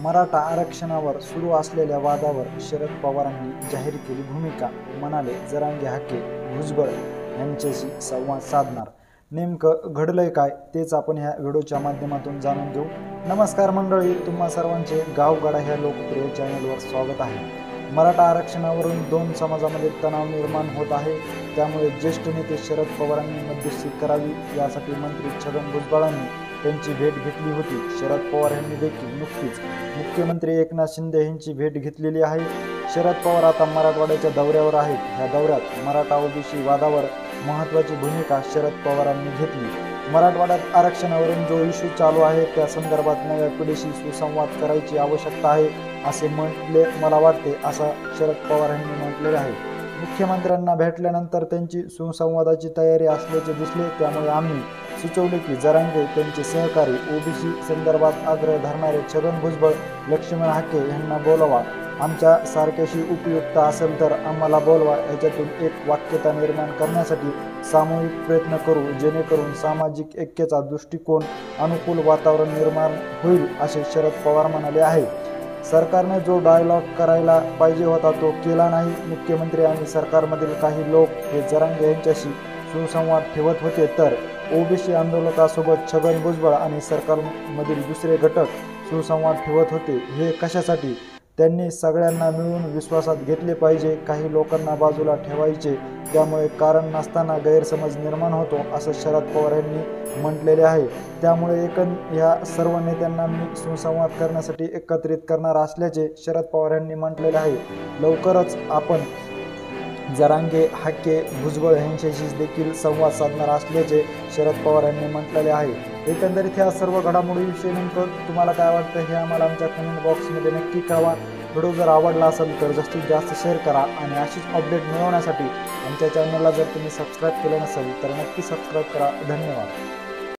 मराठा आरक्षणावर सुरू असलेल्या वादावर शरद पवारांनी जाहीर केली भूमिका. म्हणाले, जरांगे हाके भुजबळ यांच्याशी संवाद साधणार. नेमकं घडलंय काय तेच आपण ह्या व्हिडिओच्या माध्यमातून जाणून घेऊ. नमस्कार मंडळी, तुम्हा सर्वांचे गावगाडा ह्या लोकप्रिय चॅनलवर स्वागत आहे. मराठा आरक्षणावरून दोन समाजामध्ये तणाव निर्माण होत आहे. त्यामुळे ज्येष्ठ नेते शरद पवारांनी मध्यस्थी करावी यासाठी मंत्री छगन भुजबळांनी त्यांची भेट घेतली होती. शरद पवार यांनी देखील नुकतीच मुख्यमंत्री एकनाथ शिंदे यांची भेट घेतलेली आहे. शरद पवार आता मराठवाड्याच्या दौऱ्यावर आहेत. ह्या दौऱ्यात मराठा ओबीसी वादावर महत्त्वाची भूमिका शरद पवारांनी घेतली. मराठवाड्यात आरक्षणावरून जो इश्यू चालू आहे त्या संदर्भात नव्या पिढीशी सुसंवाद करायची आवश्यकता आहे असे म्हटले मला वाटते, असं शरद पवार यांनी म्हटलेले आहे. मुख्यमंत्र्यांना भेटल्यानंतर त्यांची सुसंवादाची तयारी असल्याचे दिसले. त्यामुळे आम्ही सुचवले की जरांगे त्यांचे सहकारी ओबीसी संदर्भात आग्रह धरणारे छगन भुजबळ, लक्ष्मण हाके यांना बोलवा. आमच्या सारख्याशी उपयुक्त असेल तर आम्हाला बोलवा. याच्यातून एक वाक्यता निर्माण करण्यासाठी सामूहिक प्रयत्न करू, जेणेकरून सामाजिक ऐक्याचा दृष्टिकोन अनुकूल वातावरण निर्माण होईल, असे शरद पवार म्हणाले आहे. सरकारने जो डायलॉग करायला पाहिजे होता तो केला नाही. मुख्यमंत्री आणि सरकारमधील काही लोक हे जरांगे यांच्याशी सुसंवाद ठेवत होते, तर ओबीसी आंदोलकासोबत छगन भुजबळ आणि सरकारमधील दुसरे घटक सुसंवाद ठेवत होते. हे कशासाठी? त्यांनी सगळ्यांना मिळून विश्वासात घेतले पाहिजे. काही लोकांना बाजूला ठेवायचे, त्यामुळे कारण नसताना गैरसमज निर्माण होतो, असं शरद पवार यांनी म्हटलेले आहे. त्यामुळे ह्या सर्व नेत्यांना मी सुसंवाद करण्यासाठी एकत्रित करणार असल्याचे शरद पवार यांनी म्हटलेले आहे. लवकरच आपण जरांगे हाके भुजबळ यांच्याशी देखील संवाद साधणार असल्याचे शरद पवार यांनी म्हटलेले आहे. एकंदरीत ह्या सर्व घडामोडीविषयी नेमकं तुम्हाला काय वाटतं हे आम्हाला आमच्या कमेंट बॉक्समध्ये नक्की कळवा. व्हिडिओ जर आवडला असेल तर जास्तीत जास्त शेअर करा आणि अशीच अपडेट मिळवण्यासाठी आमच्या चॅनलला जर तुम्ही सबस्क्राईब केलं नसेल तर नक्की सबस्क्राईब करा. धन्यवाद.